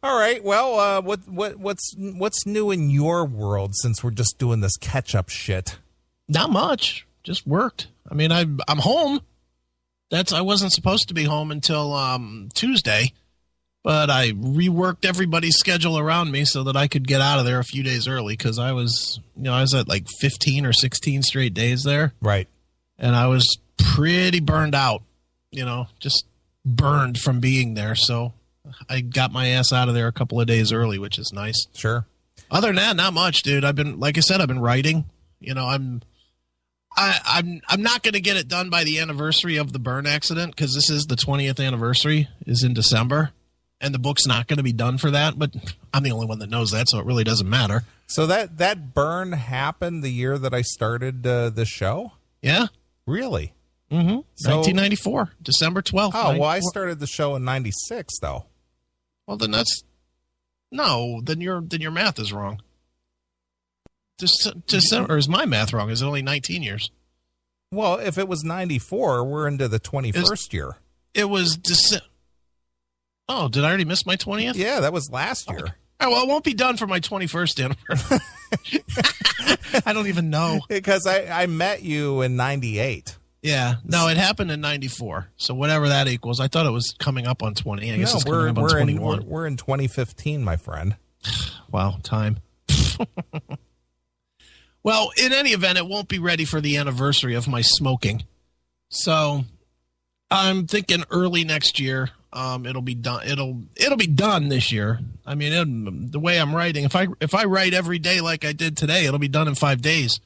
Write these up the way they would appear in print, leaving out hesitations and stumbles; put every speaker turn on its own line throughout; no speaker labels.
All right. Well, what's new in your world since we're just doing this catch-up shit?
Not much. Just worked. I mean, I'm home. I wasn't supposed to be home until Tuesday, but I reworked everybody's schedule around me so that I could get out of there a few days early because I was at like 15 or 16 straight days there.
Right.
And I was pretty burned out, just burned from being there. So I got my ass out of there a couple of days early, which is nice.
Sure.
Other than that, not much, dude. Like I said, I've been writing. I'm not going to get it done by the anniversary of the burn accident because this is the 20th anniversary is in December, and the book's not going to be done for that. But I'm the only one that knows that, so it really doesn't matter.
So that burn happened the year that I started the show?
Yeah.
Really?
Mm-hmm. So, 1994, December 12th.
Oh, well, I started the show in 96, though.
Well, then then your math is wrong. December, or is my math wrong? Is it only 19 years?
Well, if it was 94, we're into the 21st year.
It was December. Oh, did I already miss my 20th?
Yeah, that was last year.
Oh, well, it won't be done for my 21st anniversary. I don't even know.
Because I met you in 98.
Yeah. No, it happened in 94. So whatever that equals. I thought it was coming up on 20. I guess it's coming up on 21.
We're in 2015, my friend.
Wow, time. Well, in any event, it won't be ready for the anniversary of my smoking. So I'm thinking early next year. It'll be done. It'll be done this year. I mean, the way I'm writing, if I write every day like I did today, it'll be done in 5 days.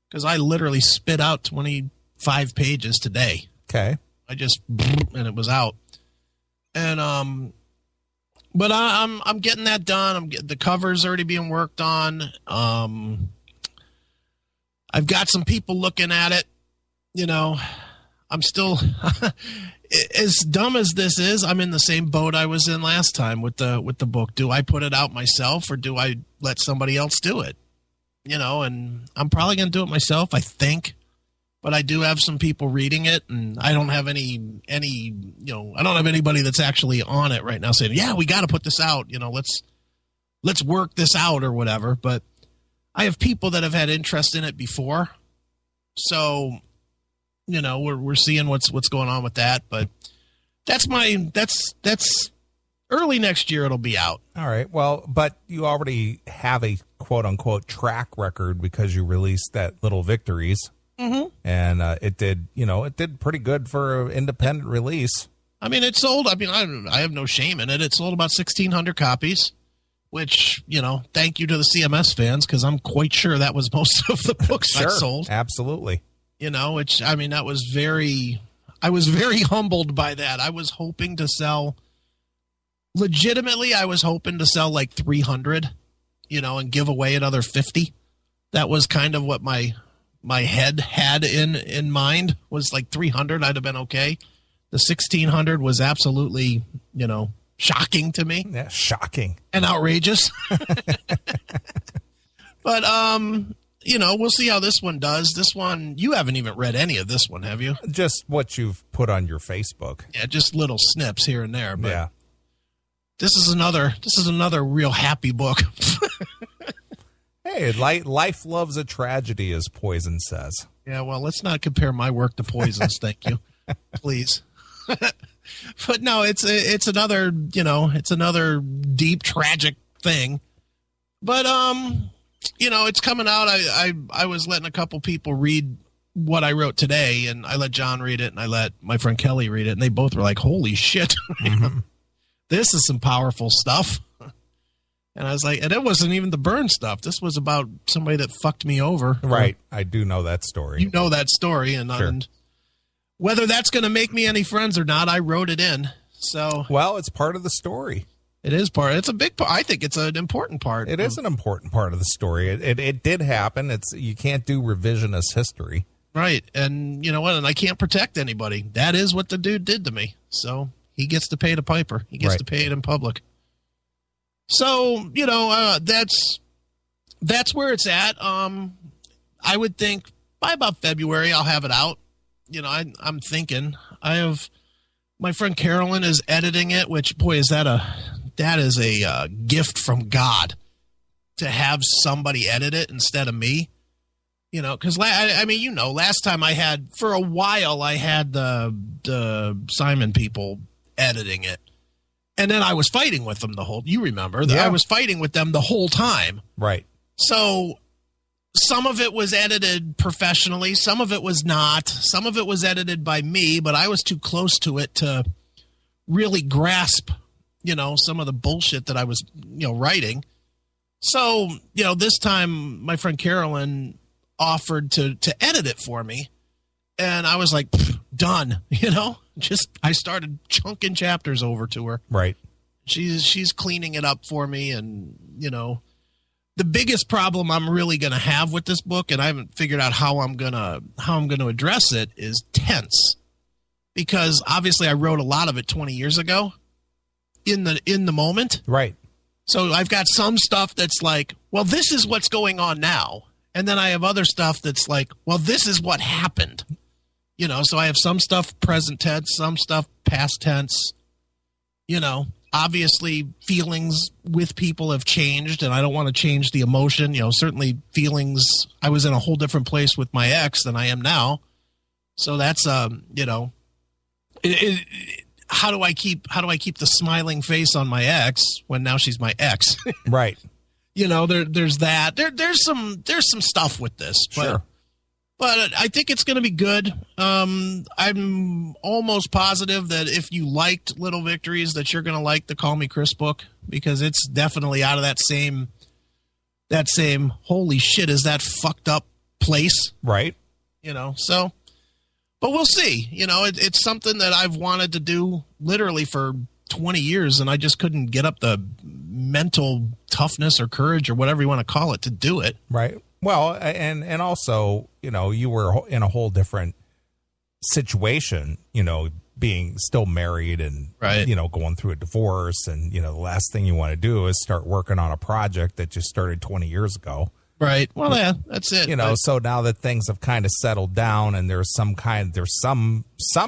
Because I literally spit out 25 pages today.
Okay.
I just and it was out. And but I'm getting that done. The cover's already being worked on. I've got some people looking at it. I'm still as dumb as this is. I'm in the same boat I was in last time with the book. Do I put it out myself or do I let somebody else do it? And I'm probably going to do it myself, I think. But I do have some people reading it, and I don't have I don't have anybody that's actually on it right now saying, "Yeah, we got to put this out. Let's work this out or whatever." But I have people that have had interest in it before, so we're seeing what's going on with that. But that's early next year. It'll be out.
All right. Well, but you already have a quote unquote track record because you released that Little Victories, and it did pretty good for an independent release.
I mean, it sold. I mean, I have no shame in it. It sold about 1,600 copies. Which, thank you to the CMS fans, because I'm quite sure that was most of the books I sold.
Absolutely.
Which, I mean, I was very humbled by that. I was hoping to sell, legitimately, I was hoping to sell like 300, and give away another 50. That was kind of what my head had in mind, was like 300, I'd have been okay. The 1,600 was absolutely, shocking to me.
Yeah, shocking.
And outrageous. But, we'll see how this one does. This one, you haven't even read any of this one, have you?
Just what you've put on your Facebook.
Yeah, just little snips here and there. But
yeah.
This is another real happy book.
Hey, life loves a tragedy, as Poison says.
Yeah, well, let's not compare my work to Poison's, thank you. Please. But no, it's another deep tragic thing. But it's coming out. I was letting a couple people read what I wrote today, and I let John read it, and I let my friend Kelly read it, and they both were like, "Holy shit, this is some powerful stuff." And I was like, and it wasn't even the burn stuff. This was about somebody that fucked me over.
Right, I do know that story.
You know that story, and
sure.
Whether that's going to make me any friends or not, I wrote it in. So,
well, it's part of the story.
It is part. It's a big part. I think it's an important part.
It is an important part of the story. It did happen. You can't do revisionist history.
Right. And you know what? And I can't protect anybody. That is what the dude did to me. So he gets to pay the piper. He gets to pay it in public. So, that's where it's at. I would think by about February, I'll have it out. I'm thinking my friend Carolyn is editing it, which boy, is that that is a gift from God to have somebody edit it instead of me. You know, because last time I had, for a while, I had the Simon people editing it. And then I was fighting with them you remember, I was fighting with them the whole time.
Right.
So some of it was edited professionally. Some of it was not. Some of it was edited by me, but I was too close to it to really grasp, some of the bullshit that I was, writing. So, this time my friend Carolyn offered to edit it for me, and I was like, done. I started chunking chapters over to her.
Right.
She's cleaning it up for me, and the biggest problem I'm really going to have with this book, and I haven't figured out how I'm going to address it, is tense, because obviously I wrote a lot of it 20 years ago in the moment.
Right.
So I've got some stuff that's like, well, this is what's going on now. And then I have other stuff that's like, well, this is what happened. So I have some stuff present tense, some stuff past tense. Obviously feelings with people have changed, and I don't want to change the emotion. Certainly feelings, I was in a whole different place with my ex than I am now. So that's, how do I keep the smiling face on my ex when now she's my ex?
Right.
There's that. There's some stuff with this, but,
sure.
But I think it's going to be good. I'm almost positive that if you liked Little Victories, that you're going to like the Call Me Chris book, because it's definitely out of that same holy shit, is that fucked up place,
right?
So, but we'll see. It's something that I've wanted to do literally for 20 years, and I just couldn't get up the mental toughness or courage or whatever you want to call it to do it.
Right. Well, and also, you were in a whole different situation, being still married and,
right.
Going through a divorce, and, the last thing you want to do is start working on a project that just started 20 years ago.
Right. Well, yeah, that's it.
So now that things have kind of settled down, and there's some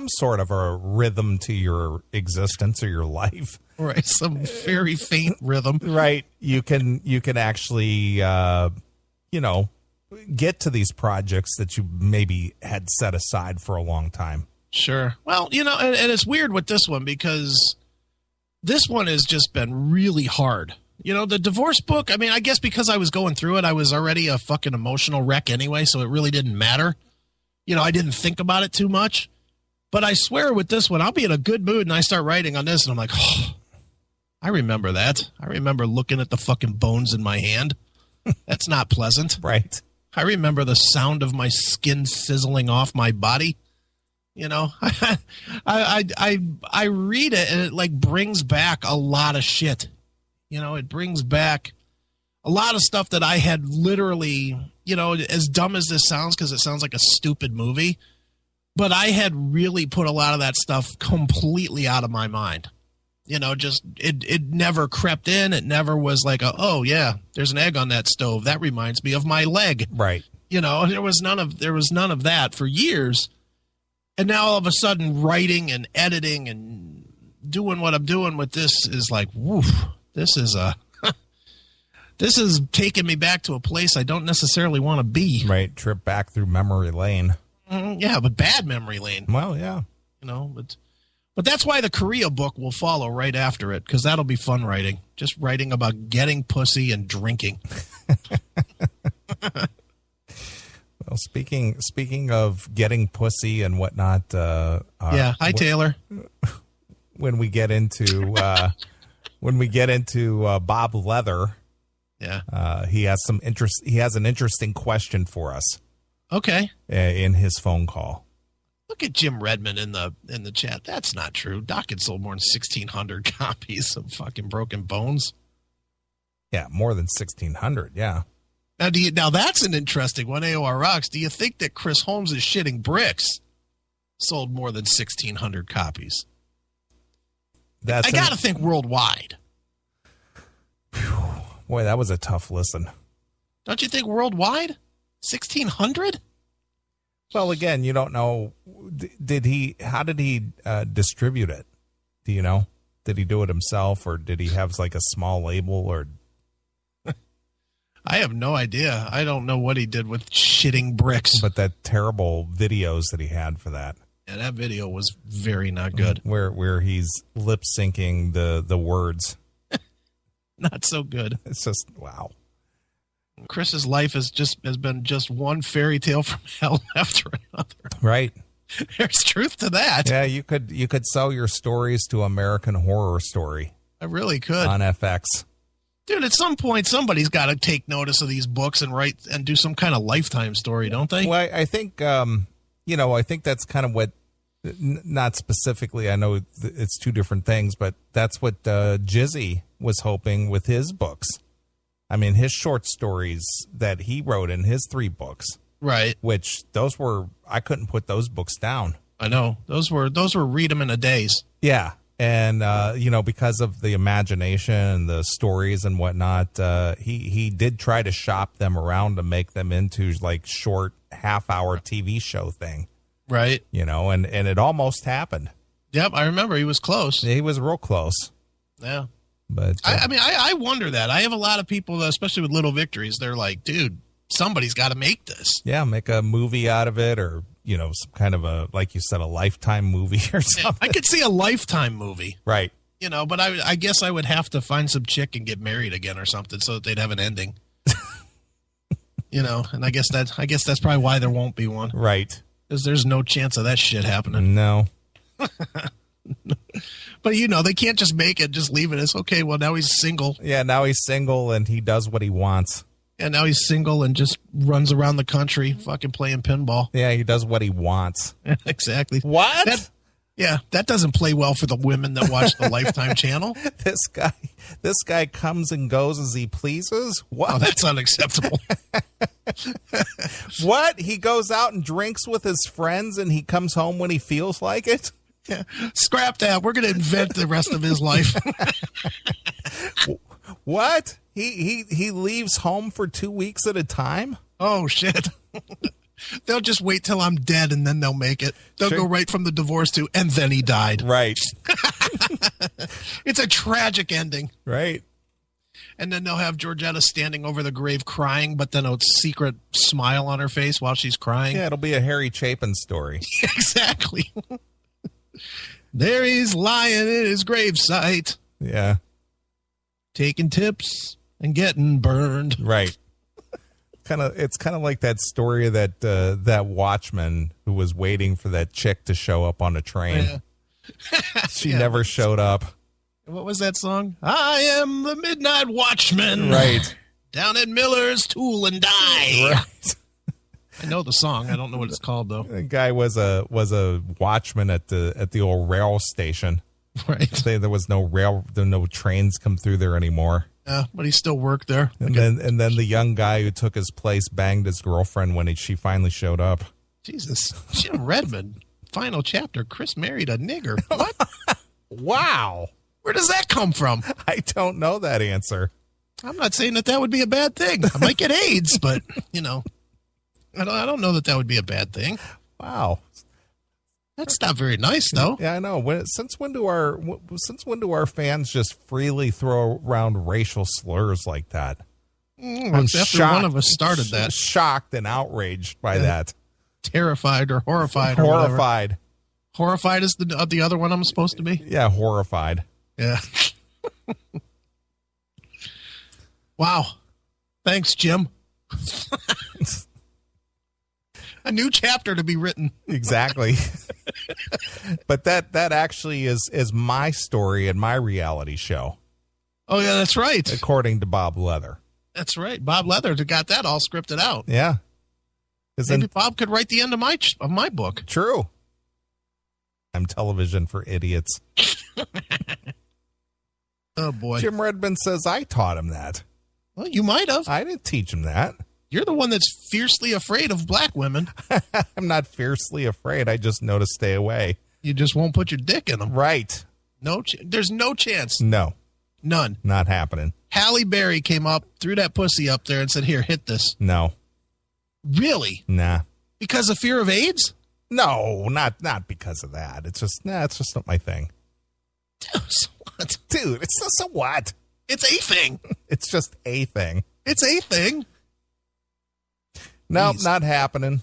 sort of a rhythm to your existence or your life.
Right. Some very faint rhythm.
Right. You can actually, get to these projects that you maybe had set aside for a long time.
Sure. Well, and it's weird with this one, because this one has just been really hard. The divorce book, I guess because I was going through it, I was already a fucking emotional wreck anyway, so it really didn't matter. I didn't think about it too much. But I swear with this one, I'll be in a good mood and I start writing on this, and I'm like, oh, I remember that. I remember looking at the fucking bones in my hand. That's not pleasant.
Right.
I remember the sound of my skin sizzling off my body. I read it, and it like brings back a lot of shit. It brings back a lot of stuff that I had literally, as dumb as this sounds, because it sounds like a stupid movie, but I had really put a lot of that stuff completely out of my mind. Just it never crept in. It never was like, oh yeah, there's an egg on that stove. That reminds me of my leg.
Right.
There was none of that for years. And now all of a sudden writing and editing and doing what I'm doing with this is like, woof, this is taking me back to a place I don't necessarily want to be.
Right. Trip back through memory lane.
Yeah, but bad memory lane.
Well, yeah.
But that's why the Korea book will follow right after it, because that'll be fun writing. Just writing about getting pussy and drinking.
Well, speaking of getting pussy and whatnot.
Hi Taylor.
When we get into Bob Leather,
yeah,
he has an interesting question for us.
Okay.
In his phone call.
Look at Jim Redmond in the chat. That's not true. Doc had sold more than 1,600 copies of fucking Broken Bones.
Yeah, more than 1,600. Yeah.
Now that's an interesting one. AOR Rocks. Do you think that Chris Holmes is shitting bricks sold more than 1,600 copies? I got to think worldwide.
Boy, that was a tough listen.
Don't you think worldwide? 1,600?
Well, again, you don't know. How did he distribute it? Do you know? Did he do it himself, or did he have like a small label? Or
I have no idea. I don't know what he did with shitting bricks.
But that terrible videos that he had for that.
Yeah, that video was very not good.
Where he's lip syncing the words.
Not so good.
It's just wow.
Chris's life has been just one fairy tale from hell after another.
Right.
There's truth to that.
Yeah, you could sell your stories to American Horror Story.
I really could.
On FX.
Dude, at some point somebody's got to take notice of these books and write and do some kind of Lifetime story, don't they?
Well, I think I think that's kind of what, not specifically, I know it's two different things, but that's what Jizzy was hoping with his books. I mean, his short stories that he wrote in his 3 books.
Right.
Which I couldn't put those books down.
I know. Those were read them in a daze.
Yeah. And, because of the imagination and the stories and whatnot, he did try to shop them around to make them into like short half-hour TV show thing.
Right.
And it almost happened.
Yep, I remember he was close.
He was real close.
Yeah.
But
I wonder that. I have a lot of people, especially with Little Victories, they're like, dude, somebody's got to make this.
Yeah, make a movie out of it, or some kind of a, like you said, a Lifetime movie or something.
I could see a Lifetime movie.
Right.
But I guess I would have to find some chick and get married again or something so that they'd have an ending. And I guess that's probably why there won't be one.
Right.
Because there's no chance of that shit happening.
No.
But they can't just make it, just leave it as, okay, well, now he's single.
Yeah, now he's single and he does what he wants.
And now he's single and just runs around the country fucking playing pinball.
Yeah, he does what he wants.
Exactly.
What?
That doesn't play well for the women that watch the Lifetime channel.
This guy comes and goes as he pleases? What?
Oh, that's unacceptable.
What? He goes out and drinks with his friends and he comes home when he feels like it?
Yeah. Scrap that. We're going to invent the rest of his life.
What? He leaves home for 2 weeks at a time?
Oh, shit. They'll just wait till I'm dead and then they'll make it. They'll go right from the divorce to, and then he died.
Right.
It's a tragic ending.
Right.
And then they'll have Georgetta standing over the grave crying, but then a secret smile on her face while she's crying.
Yeah, it'll be a Harry Chapin story.
Exactly. There he's lying in his gravesite.
Yeah.
Taking tips and getting burned.
Right. It's kind of like that story of that watchman who was waiting for that chick to show up on a train. Yeah. She never showed up.
What was that song? I am the Midnight Watchman.
Right.
Down at Miller's Tool and Die.
Right.
I know the song. I don't know what it's called though.
The guy was a watchman at the old rail station.
Right.
There was no trains come through there anymore.
Yeah, but he still worked there.
And then the young guy who took his place banged his girlfriend when she finally showed up.
Jesus. Jim Redmond. Final chapter. Chris married a nigger. What?
Wow.
Where does that come from?
I don't know that answer.
I'm not saying that would be a bad thing. I might get AIDS, but, I don't know that would be a bad thing.
Wow.
That's not very nice, though.
Yeah, I know. Since when do our fans just freely throw around racial slurs like that?
I'm shocked. One of us started that.
Shocked and outraged by that.
Terrified or horrified.
Horrified.
Or horrified is the other one I'm supposed to be?
Yeah, horrified.
Yeah. Wow. Thanks, Jim. A new chapter to be written.
Exactly. But that actually is my story and my reality show.
Oh, yeah, that's right.
According to Bob Leather.
That's right. Bob Leather got that all scripted out.
Yeah.
Maybe Bob could write the end of my book.
True. I'm television for idiots.
Oh, boy.
Jim Redmond says I taught him that.
Well, you might have.
I didn't teach him that.
You're the one that's fiercely afraid of black women.
I'm not fiercely afraid. I just know to stay away.
You just won't put your dick in them.
Right.
There's no chance.
No.
None.
Not happening.
Halle Berry came up, threw that pussy up there and said, here, hit this.
No.
Really?
Nah.
Because of fear of AIDS?
No, not because of that. It's just not my thing.
So what?
Dude, it's so what?
It's a thing.
It's just a thing.
It's a thing.
No,
Jeez.
not happening.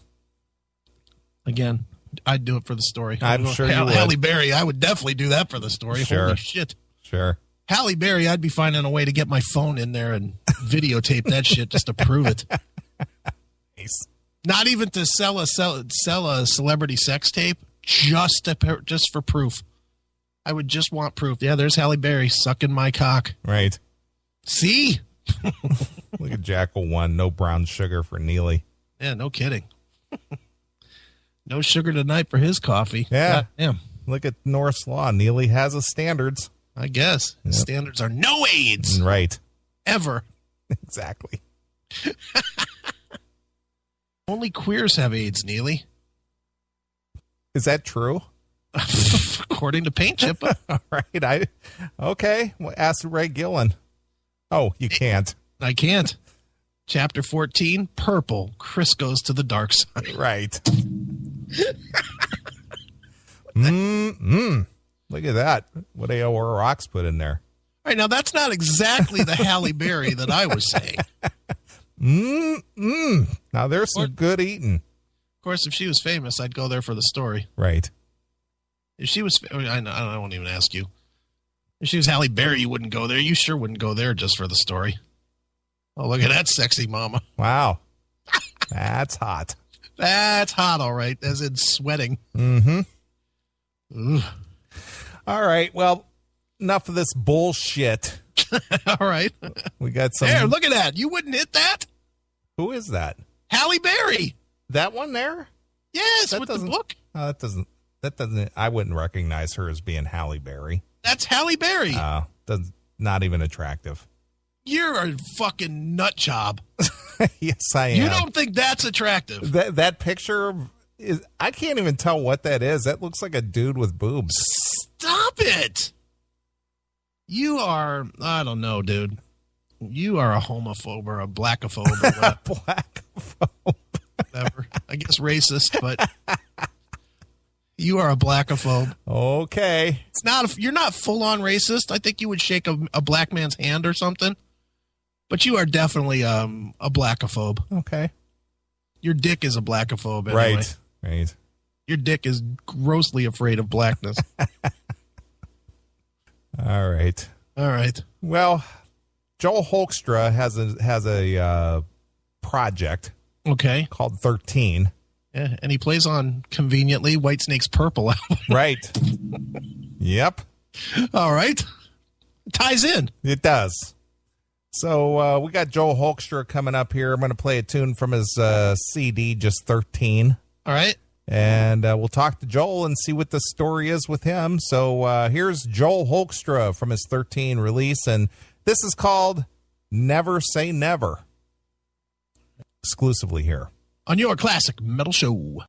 Again, I'd do it for the story.
I'm sure you would.
Halle Berry, I would definitely do that for the story.
Sure.
Holy shit.
Sure.
Halle Berry, I'd be finding a way to get my phone in there and videotape that shit just to prove it.
Nice.
Not even to sell a celebrity sex tape, just for proof. I would just want proof. Yeah, there's Halle Berry sucking my cock.
Right.
See?
Look at Jackal 1. No brown sugar for Neeley.
Yeah, no kidding. No sugar tonight for his coffee.
Yeah.
Damn.
Look at Norris Law. Neeley has his standards.
I guess. His standards are no AIDS.
Right.
Ever.
Exactly.
Only queers have AIDS, Neeley.
Is that true?
According to Paint Chip.
All right. Okay. Well, ask Ray Gillen. Oh, you can't.
I can't. Chapter 14, Purple. Chris goes to the dark side.
Right. Look at that. What A.O.R. Rocks put in there.
All right, now that's not exactly the Halle Berry that I was saying.
Now there's some good eating.
Of course, if she was famous, I'd go there for the story.
Right.
If she was, I won't even ask you. If she was Halle Berry, you wouldn't go there. You sure wouldn't go there just for the story. Oh, look at that sexy mama.
Wow. That's hot.
That's hot, all right, as in sweating.
Mm-hmm. All right. Well, enough of this bullshit.
All right.
We got some.
There, look at that. You wouldn't hit that?
Who is that?
Halle Berry.
That one there?
Yes,
That
with the
doesn't-
book.
That doesn't, I wouldn't recognize her as being Halle Berry.
That's Halle Berry.
Not even attractive.
You're a fucking nut job.
Yes, I am.
You don't think that's attractive?
That picture is, I can't even tell what that is. That looks like a dude with boobs.
Stop it. You are, I don't know, dude. You are a homophobe or a blackophobe or whatever.
Blackophobe.
Whatever. I guess racist, but you are a blackophobe.
Okay.
It's not. You're not full on racist. I think you would shake a black man's hand or something. But you are definitely a blackophobe.
Okay.
Your dick is a blackophobe. Anyway.
Right.
Your dick is grossly afraid of blackness.
All right.
All right.
Well, Joel Hoekstra has a project
Okay.
called 13.
Yeah, and he plays on conveniently Whitesnake's Purple album.
Right. Yep.
All right. Ties in.
It does. So we got Joel Hoekstra coming up here. I'm going to play a tune from his CD, just 13.
All right.
And we'll talk to Joel and see what the story is with him. So here's Joel Hoekstra from his 13 release. And this is called Never Say Never. Exclusively here
On your classic metal show.